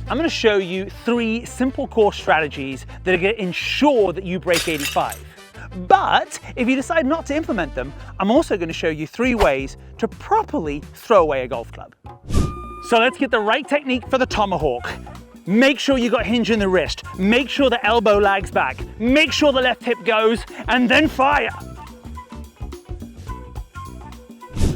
I'm going to show you 3 simple course strategies that are going to ensure that you break 85. But if you decide not to implement them, I'm also going to show you 3 ways to properly throw away a golf club. So let's get the right technique for the tomahawk. Make sure you got hinge in the wrist. Make sure the elbow lags back. Make sure the left hip goes, and then fire.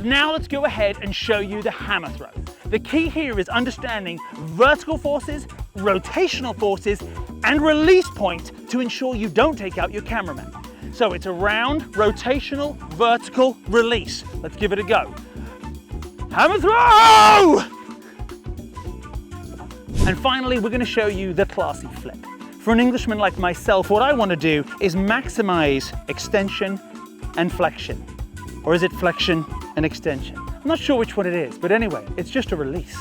Now let's go ahead and show you the hammer throw. The key here is understanding vertical forces, rotational forces, and release point to ensure you don't take out your cameraman. So it's a round, rotational, vertical, release. Let's give it a go. Hammer throw! And finally, we're going to show you the classy flip. For an Englishman like myself, what I want to do is maximize extension and flexion. Or is it flexion and extension? I'm not sure which one it is, but anyway, it's just a release.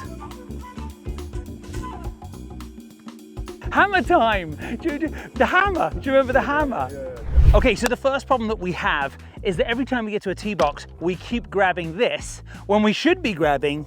Hammer time! The hammer, do you remember the hammer? Yeah. Okay, so the first problem that we have is that every time we get to a tee box, we keep grabbing this when we should be grabbing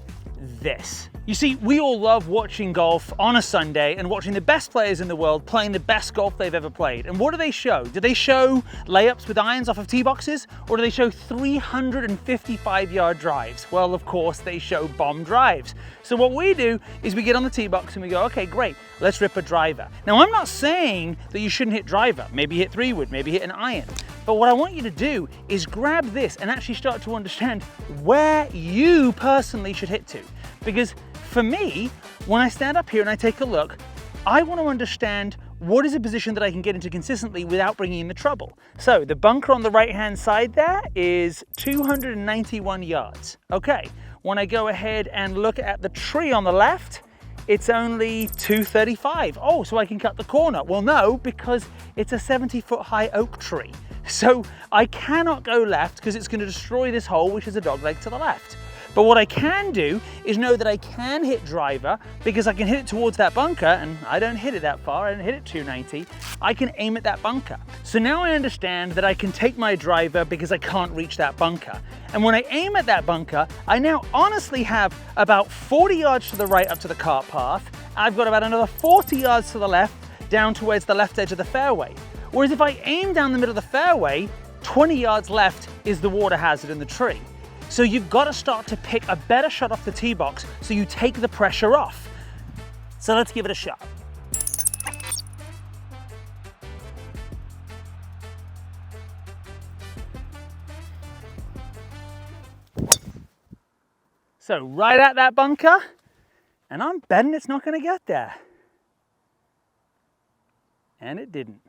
this. You see, we all love watching golf on a Sunday and watching the best players in the world playing the best golf they've ever played. And what do they show? Do they show layups with irons off of tee boxes? Or do they show 355-yard drives? Well, of course, they show bomb drives. So what we do is we get on the tee box and we go, okay, great, let's rip a driver. Now, I'm not saying that you shouldn't hit driver. Maybe hit 3-wood, maybe hit an iron. But what I want you to do is grab this and actually start to understand where you personally should hit to. Because for me, when I stand up here and I take a look, I want to understand what is a position that I can get into consistently without bringing in the trouble. So the bunker on the right-hand side there is 291 yards. Okay, when I go ahead and look at the tree on the left, it's only 235. Oh, so I can cut the corner. Well, no, because it's a 70-foot high oak tree. So I cannot go left because it's going to destroy this hole, which is a dogleg to the left. But what I can do is know that I can hit driver because I can hit it towards that bunker, and I don't hit it that far, I don't hit it 290. I can aim at that bunker. So now I understand that I can take my driver because I can't reach that bunker. And when I aim at that bunker, I now honestly have about 40 yards to the right up to the cart path. I've got about another 40 yards to the left down towards the left edge of the fairway. Whereas if I aim down the middle of the fairway, 20 yards left is the water hazard in the tree. So you've got to start to pick a better shot off the tee box so you take the pressure off. So let's give it a shot. So right at that bunker, and I'm betting it's not going to get there. And it didn't.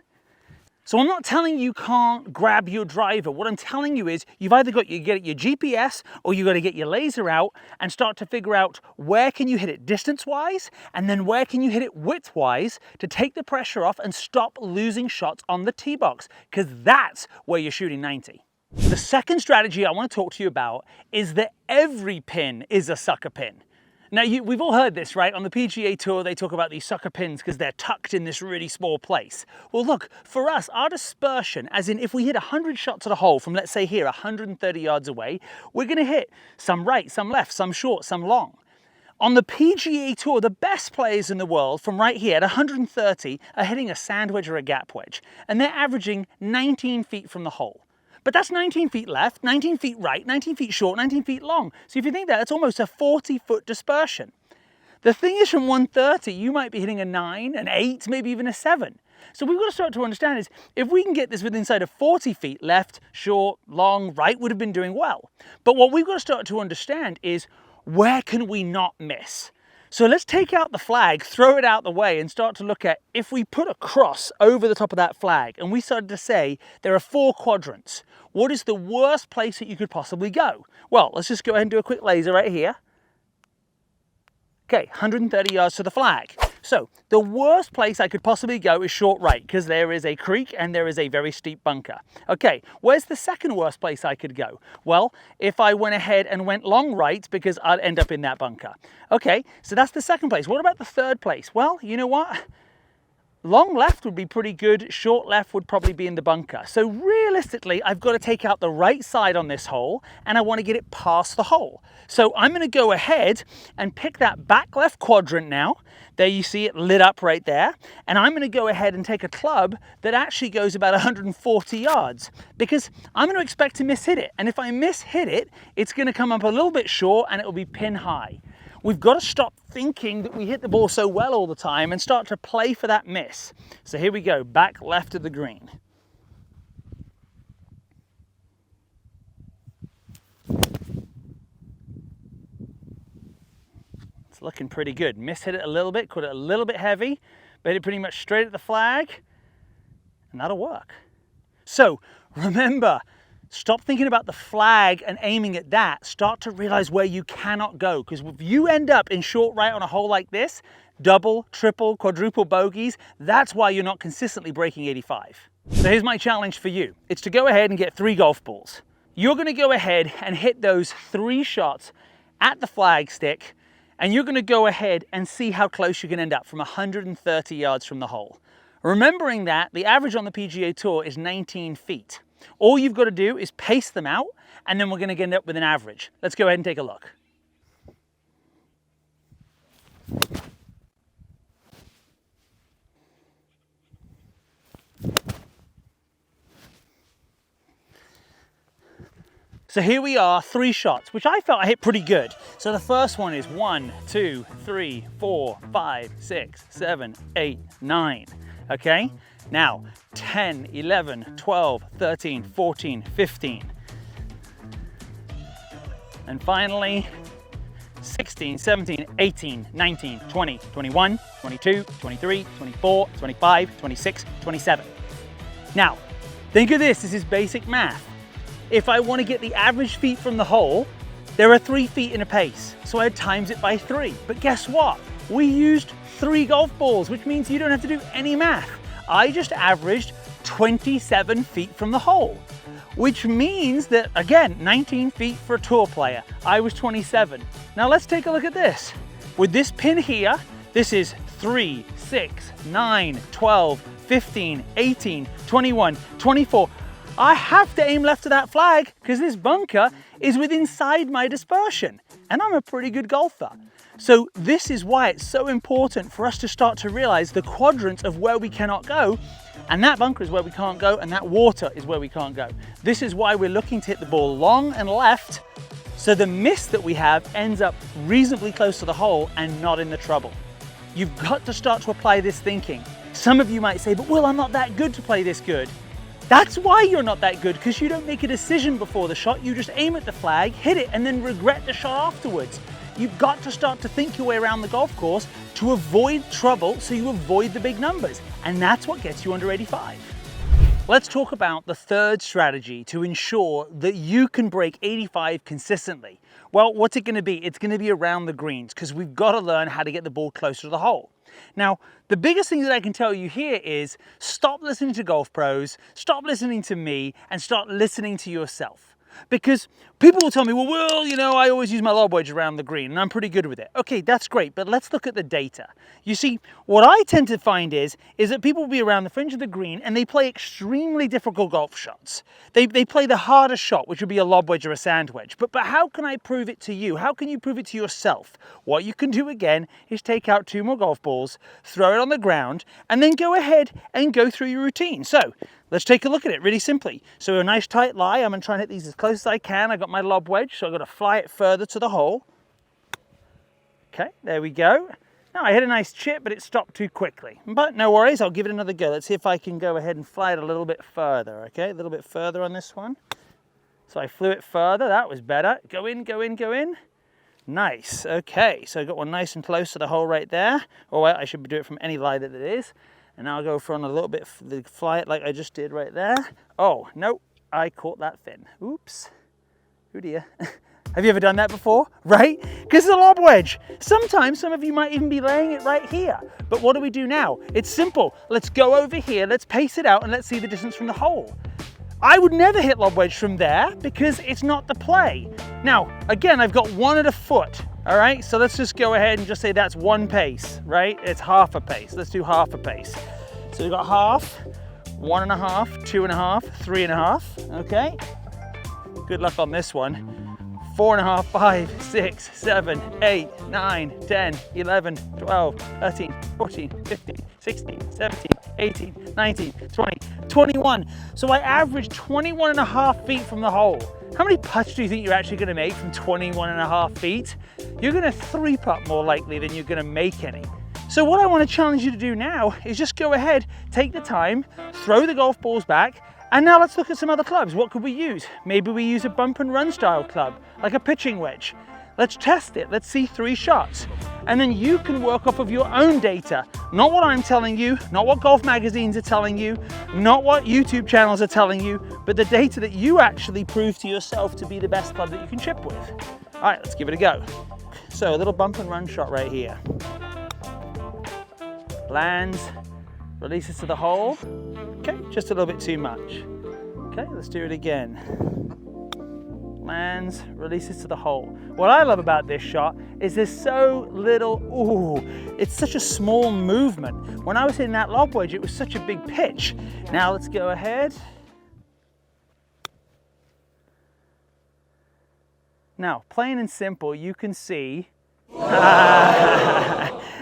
So I'm not telling you can't grab your driver. What I'm telling you is you've either got to get your GPS or you've got to get your laser out and start to figure out where can you hit it distance-wise and then where can you hit it width-wise to take the pressure off and stop losing shots on the tee box, because that's where you're shooting 90. The second strategy I want to talk to you about is that every pin is a sucker pin. Now, we've all heard this, right? On the PGA Tour, they talk about these sucker pins because they're tucked in this really small place. Well, look, for us, our dispersion, as in if we hit 100 shots at a hole from, let's say here, 130 yards away, we're going to hit some right, some left, some short, some long. On the PGA Tour, the best players in the world from right here at 130 are hitting a sand wedge or a gap wedge, and they're averaging 19 feet from the hole. But that's 19 feet left, 19 feet right, 19 feet short, 19 feet long. So if you think that, that's almost a 40-foot dispersion. The thing is, from 130, you might be hitting a 9, an 8, maybe even a 7. So we've got to start to understand is, if we can get this within inside of 40 feet, left, short, long, right would have been doing well. But what we've got to start to understand is, where can we not miss? So let's take out the flag, throw it out the way, and start to look at if we put a cross over the top of that flag and we started to say there are 4 quadrants, what is the worst place that you could possibly go? Well, let's just go ahead and do a quick laser right here. Okay, 130 yards to the flag. So the worst place I could possibly go is short right, because there is a creek and there is a very steep bunker. Okay, where's the second worst place I could go? Well, if I went ahead and went long right, because I'd end up in that bunker. Okay, so that's the second place. What about the third place? Well, you know what? long left would be pretty good, short left would probably be in the bunker. So realistically, I've got to take out the right side on this hole, and I want to get it past the hole. So I'm going to go ahead and pick that back left quadrant now. There you see it lit up right there. And I'm going to go ahead and take a club that actually goes about 140 yards, because I'm going to expect to miss hit it. And if I miss hit it, it's going to come up a little bit short and it will be pin high. We've got to stop thinking that we hit the ball so well all the time and start to play for that miss. So here we go, back left of the green. It's looking pretty good. Miss hit it a little bit, caught it a little bit heavy, but hit it pretty much straight at the flag, and that'll work. So remember, stop thinking about the flag and aiming at that. Start to realize where you cannot go, because if you end up in short right on a hole like this, double, triple, quadruple bogeys, that's why you're not consistently breaking 85. So here's my challenge for you. It's to go ahead and get 3 golf balls. You're going to go ahead and hit those 3 shots at the flag stick, and you're going to go ahead and see how close you can end up from 130 yards from the hole. Remembering that the average on the PGA Tour is 19 feet. All you've got to do is pace them out, and then we're going to end up with an average. Let's go ahead and take a look. So here we are, 3 shots, which I felt I hit pretty good. So the first one is 1, 2, 3, 4, 5, 6, 7, 8, 9. Okay? Now, 10, 11, 12, 13, 14, 15. And finally, 16, 17, 18, 19, 20, 21, 22, 23, 24, 25, 26, 27. Now, think of this is basic math. If I want to get the average feet from the hole, there are 3 feet in a pace. So I'd times it by 3. But guess what? We used 3 golf balls, which means you don't have to do any math. I just averaged 27 feet from the hole, which means that, again, 19 feet for a tour player. I was 27. Now let's take a look at this. With this pin here, this is 3, 6, 9, 12, 15, 18, 21, 24. I have to aim left of that flag because this bunker is within inside my dispersion, and I'm a pretty good golfer. So this is why it's so important for us to start to realize the quadrants of where we cannot go, and that bunker is where we can't go, and that water is where we can't go. This is why we're looking to hit the ball long and left, so the miss that we have ends up reasonably close to the hole and not in the trouble. You've got to start to apply this thinking. Some of you might say, but Will, I'm not that good to play this good. That's why you're not that good, because you don't make a decision before the shot. You just aim at the flag, hit it, and then regret the shot afterwards. You've got to start to think your way around the golf course to avoid trouble, so you avoid the big numbers. And that's what gets you under 85. Let's talk about the third strategy to ensure that you can break 85 consistently. Well, what's it going to be? It's going to be around the greens, because we've got to learn how to get the ball closer to the hole. Now, the biggest thing that I can tell you here is stop listening to golf pros, stop listening to me, and start listening to yourself. Because people will tell me, well, Will, you know, I always use my lob wedge around the green and I'm pretty good with it. Okay, that's great, but let's look at the data. You see, what I tend to find is that people will be around the fringe of the green and they play extremely difficult golf shots. They play the hardest shot, which would be a lob wedge or a sand wedge. But how can I prove it to you? How can you prove it to yourself? What you can do again is take out 2 more golf balls, throw it on the ground, and then go ahead and go through your routine. So let's take a look at it really simply. So a nice tight lie. I'm going to try and hit these as close as I can. I got my lob wedge, so I've got to fly it further to the hole. Okay, there we go. Now I hit a nice chip, but it stopped too quickly. But no worries, I'll give it another go. Let's see if I can go ahead and fly it a little bit further. Okay, a little bit further on this one. So I flew it further. That was better. Go in, go in, go in. Nice. Okay, so I got one nice and close to the hole right there. Or well, I should do it from any lie that it is. And now I'll go for on a little bit, fly it like I just did right there. Oh, no, I caught that fin. Oops. Oh dear. Have you ever done that before? Right? Because it's a lob wedge. Sometimes some of you might even be laying it right here. But what do we do now? It's simple. Let's go over here, let's pace it out, and let's see the distance from the hole. I would never hit lob wedge from there because it's not the play. Now, again, I've got 1 at a foot. All right, so let's just go ahead and just say that's 1 pace, right? It's half a pace. Let's do half a pace. So we've got half, 1.5, 2.5, 3.5, okay? Good luck on this one. 4.5, 5, 6, 7, 8, 9, 10, 11, 12, 13, 14, 15, 16, 17, 18, 19, 20, 21. So I averaged 21.5 feet from the hole. How many putts do you think you're actually gonna make from 21.5 feet? You're gonna 3-putt more likely than you're gonna make any. So what I wanna challenge you to do now is just go ahead, take the time, throw the golf balls back, and now let's look at some other clubs. What could we use? Maybe we use a bump and run style club, like a pitching wedge. Let's test it. Let's see 3 shots. And then you can work off of your own data. Not what I'm telling you, not what golf magazines are telling you, not what YouTube channels are telling you, but the data that you actually prove to yourself to be the best club that you can chip with. All right, let's give it a go. So a little bump and run shot right here. Lands, releases to the hole. Okay, just a little bit too much. Okay, let's do it again. Lands, releases to the hole. What I love about this shot is there's so little, it's such a small movement. When I was hitting that lob wedge, it was such a big pitch. Now let's go ahead. Now, plain and simple, you can see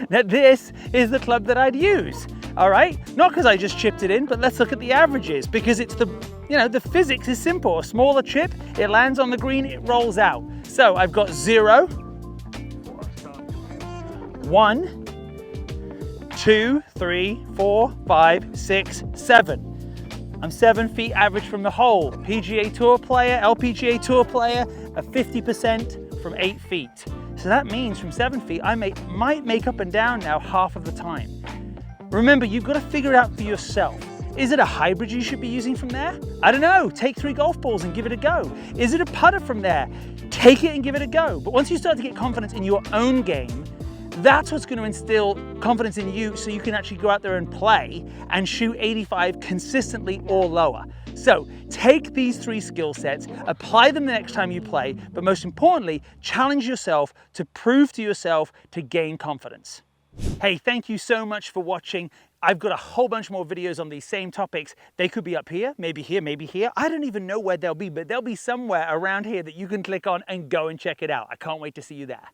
that this is the club that I'd use. All right, not because I just chipped it in, but let's look at the averages, because it's the, the physics is simple. A smaller chip, it lands on the green, it rolls out. So I've got 0, 1, 2, 3, 4, 5, 6, 7. I'm 7 feet average from the hole. PGA Tour player, LPGA Tour player, a 50% from 8 feet. So that means from 7 feet, I might make up and down now half of the time. Remember, you've got to figure it out for yourself. Is it a hybrid you should be using from there? I don't know, take 3 golf balls and give it a go. Is it a putter from there? Take it and give it a go. But once you start to get confidence in your own game, that's what's going to instill confidence in you so you can actually go out there and play and shoot 85 consistently or lower. So take these 3 skill sets, apply them the next time you play, but most importantly, challenge yourself to prove to yourself to gain confidence. Hey, thank you so much for watching. I've got a whole bunch more videos on these same topics. They could be up here, maybe here, maybe here. I don't even know where they'll be, but they'll be somewhere around here that you can click on and go and check it out. I can't wait to see you there.